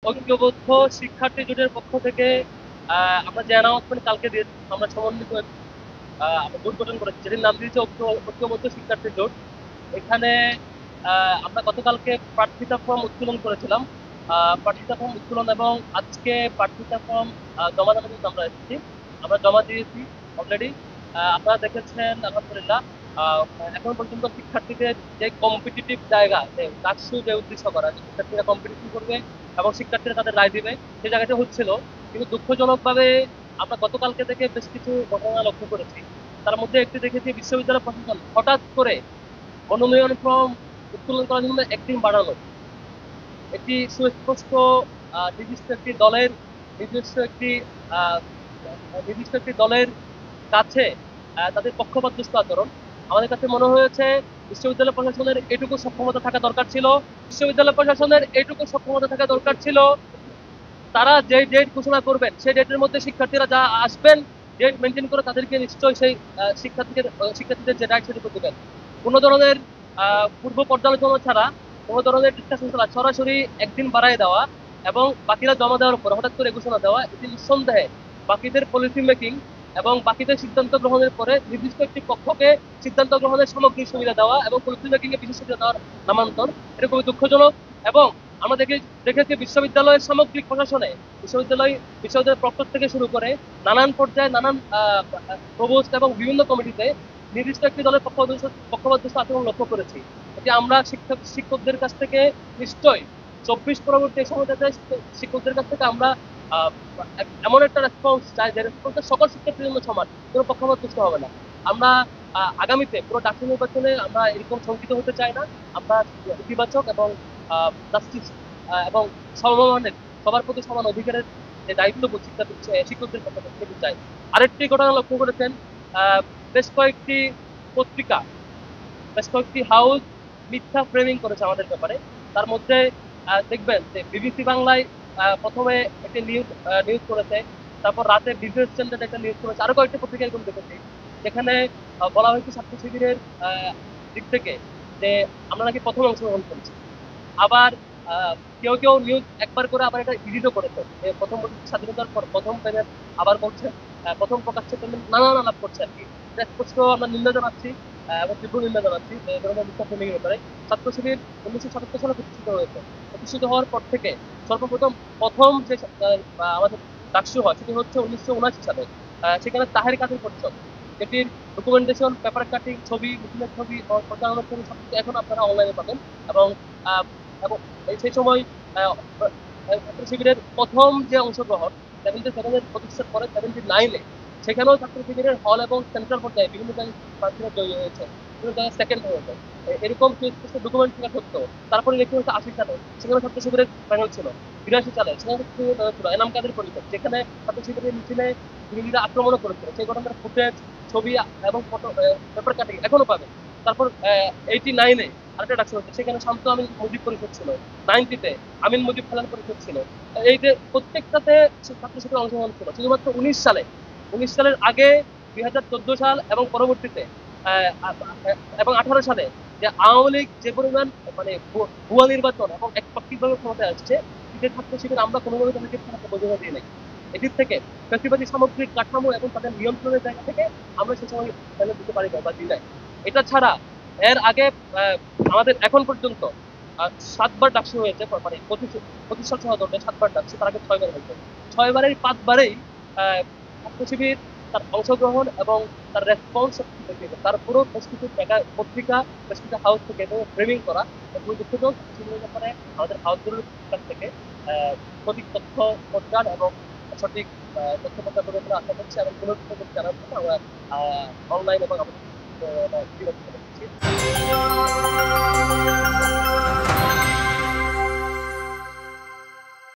ঐক্যবদ্ধ শিক্ষার্থী জোটের পক্ষ থেকে আমরা যে অ্যানাউন্সমেন্ট কালকে দিয়েছি, আমরা সমন্বিত আমরা জোট গঠন করেছি, যেটির নাম দিয়েছে ঐক্যবদ্ধ শিক্ষার্থী জোট। এখানে আমরা গতকালকে প্রার্থিতা ফর্ম উত্তোলন করেছিলাম। প্রার্থিতা ফর্ম উত্তোলন এবং আজকে প্রার্থিতা ফর্ম জমা দেওয়ার জন্য আমরা এসেছি। আমরা জমা দিয়েছি অলরেডি। আপনারা দেখেছেন আলহামদুলিল্লাহ। এখন পর্যন্ত শিক্ষার্থীদের যে কম্পিটিটিভ জায়গা, যে ডাকসু যে উদ্দেশ্য করা, যে শিক্ষার্থীরা কম্পিটিশন করবে এবং শিক্ষার্থীরা তাদের রায় দিবে, সেই জায়গাটা হচ্ছিল। কিন্তু দুঃখজনকভাবে আমরা গতকালকে থেকে বেশ কিছু ঘটনা লক্ষ্য করেছি। তার মধ্যে একটি দেখেছি, বিশ্ববিদ্যালয় প্রশাসন হঠাৎ করে মনোনয়ন ফর্ম উত্তোলন করার জন্য একদিন বাড়ানো। এটি সুস্পষ্ট নির্দিষ্ট একটি দলের নিজস্ব একটি আহ, নির্দিষ্ট একটি দলের কাছে তাদের পক্ষপাতদুষ্ট আচরণ। আমাদের কাছে মনে হয়েছে বিশ্ববিদ্যালয় প্রশাসনের এটুকু সক্ষমতা থাকা দরকার ছিল। বিশ্ববিদ্যালয় প্রশাসনের এটুকু সক্ষমতা থাকা দরকার ছিল, তারা যে ডেট ঘোষণা করবেন সেই ডেটের মধ্যে শিক্ষার্থীরা যা আসবেন, ডেট মেনটেন করে তাদেরকে নিশ্চয়ই সেই শিক্ষার্থীদের যে রাইট সেটুকু দেবেন। কোনো ধরনের পূর্ব পর্যালোচনা ছাড়া, কোনো ধরনের ডিসকাশন ছাড়া সরাসরি একদিন বাড়ায় দেওয়া এবং বাকিরা জমা দেওয়ার পর হঠাৎ করে ঘোষণা দেওয়া, এটি নিঃসন্দেহে বাকিদের পলিসি মেকিং এবং বাকিদের সিদ্ধান্ত গ্রহণের পরে নির্দিষ্ট একটি পক্ষকে সিদ্ধান্ত গ্রহণের সামগ্রিক সুবিধা দেওয়া এবং পলিসি মেকিং এ বিশেষ সুবিধা দেওয়ার নামান্তর। এটা খুবই দুঃখজনক। এবং আমরা দেখেছি বিশ্ববিদ্যালয়ের সামগ্রিক প্রশাসনে, বিশ্ববিদ্যালয়ের প্রক্টর থেকে শুরু করে নানান পর্যায়ে নানান প্রভোস্ট এবং বিভিন্ন কমিটিতে নির্দিষ্ট একটি দলের পক্ষপাতদুষ্ট আচরণ লক্ষ্য করেছি। এটি আমরা শিক্ষকদের কাছ থেকে নিশ্চয়ই 24 পরবর্তী সময়টাতে শিক্ষকদের কাছ থেকে আমরা এমন একটা রেসপন্স চাই যে রেসপন্সটা সকল শিক্ষার্থীর জন্য সমান, কোনো পক্ষপাতদুষ্ট হবে না। আমরা আগামীতে পুরো ডাকসু নির্বাচনে আমরা এরকম শঙ্কিত হতে চাই না। আমরা ইতিবাচক এবং জাস্টিস এবং সমমানের, সবার প্রতি সমান অধিকারের যে দায়িত্ববোধ শিক্ষকদের পক্ষ থেকে চাই। আরেকটি ঘটনা লক্ষ্য করেছেন, বেশ কয়েকটি পত্রিকা, বেশ কয়েকটি হাউস মিথ্যা ফ্রেমিং করেছে আমাদের ব্যাপারে। তার মধ্যে দেখবেন যে বিবিসি বাংলায় প্রথমে একটি নিউজ করেছে, তারপর রাতে বিজনেস চ্যানেলে একটা নিউজ করেছে, আরো কয়েকটি পত্রিকা এরকম দেখেছি, যেখানে বলা হয়েছে ছাত্র শিবিরের দিক থেকে যে আমরা নাকি প্রথম অংশগ্রহণ করছি। আবার কেউ কেউ নিউজ একবার করে আবার এটা এডিটও করেছে, যে প্রথম স্বাধীনতার পর প্রথম পেমেন্ট আবার বলছে, প্রথম প্রকাশ্যে পেমেন্ট নানান আলাপ করছে আর কি। স্পষ্ট আমরা নিন্দা জানাচ্ছি এবং তীব্র নিন্দা জানাচ্ছি যে এই ধরনের মিথ্যা ফ্রেমিং ব্যাপারে। ছাত্র শিবির 1977 সালে প্রতিষ্ঠিত হয়েছে। প্রতিষ্ঠিত হওয়ার পর থেকে প্রথম যে আমাদের ডাকসু হয় সেটি হচ্ছে 1979 সালে। সেখানে তাহের কাদের পরিষদ, যেটির ডকুমেন্টেশন, পেপার কাটিং, ছবি, মিছিলের ছবি, প্রচারণার ছবি সবকিছু এখন আপনারা অনলাইনে পাবেন। এবং এবং সেই সময় ছাত্র শিবিরের প্রথম যে অংশগ্রহণ 77-এর প্রতিষ্ঠার পরে 79-এ, সেখানেও ছাত্র শিবিরের হল এবং সেন্ট্রাল পর্যায়ে বিভিন্ন জায়গায় প্রার্থীরা জয়ী হয়েছে, বিভিন্ন জায়গায় সেকেন্ড হয়েছে। এরকম ডকুমেন্ট থাকা সত্ত্বেও তারপরে দেখতে হচ্ছে 80 সালে সেখানে ছাত্র শিবিরের প্যানেল ছিল, 82 সালে সেখানে ছাত্র শিবিরের প্যানেল ছিল, এনাম কাদের পরিষদ, যেখানে ছাত্র শিবিরের মিছিলে বিরোধীরা আক্রমণও করেছিল। সেই ঘটনার ফুটেজ, ছবি এবং পেপার কাটিং এখনো পাবেন। তারপর 89-এ আরেকটা ডাকসু হচ্ছে, সেখানে শান্ত আমিন মুজিব পরিষদ ছিল। 90-তে আমিন মুজিব খালান পরিষদ ছিল। এই যে প্রত্যেকটাতে ছাত্র শিবিরের অংশগ্রহণ ছিল। শুধুমাত্র 19 সালের আগে 2014 সাল এবং পরবর্তীতে এবং 18 সালে যে আওয়ামী লীগ যে পরিমাণ মানে ভুয়া নির্বাচন এবং একপাক্ষিকভাবে ক্ষমতায় আসছে, যে ছাত্র শিবির আমরা কোনোভাবে তাদেরকে বোঝানো দিয়ে নাই। এটির থেকে ফ্যাসিবাদী সামগ্রিক কাঠামো এবং তাদের নিয়ন্ত্রণের জায়গা থেকে আমরা সে সময় দিতে পারি বা দিই নাই। এটা ছাড়া এর আগে আমাদের এখন পর্যন্ত 7বার ডাকসু হয়েছে, মানে প্রতিষ্ঠান সহ ধরলে 7বার ডাকসু, তার আগে 6বার হয়েছে। 6বারের 5বারেই ছাত্র শিবির তার অংশগ্রহণ এবং তার রেসপন্স তার পুরো বেশ কিছু পত্রিকা, বেশ কিছু হাউস থেকে ফ্রেমিং করা খুবই দুঃখজনক। শিবিরের ব্যাপারে আমাদের হাউসগুলোর কাছ থেকে সঠিক তথ্য প্রচার এবং সঠিক তথ্য প্রচার করে আশা করছি এবং পুনরুত্থান জানার জন্য আমরা অনলাইন এবং আমাদের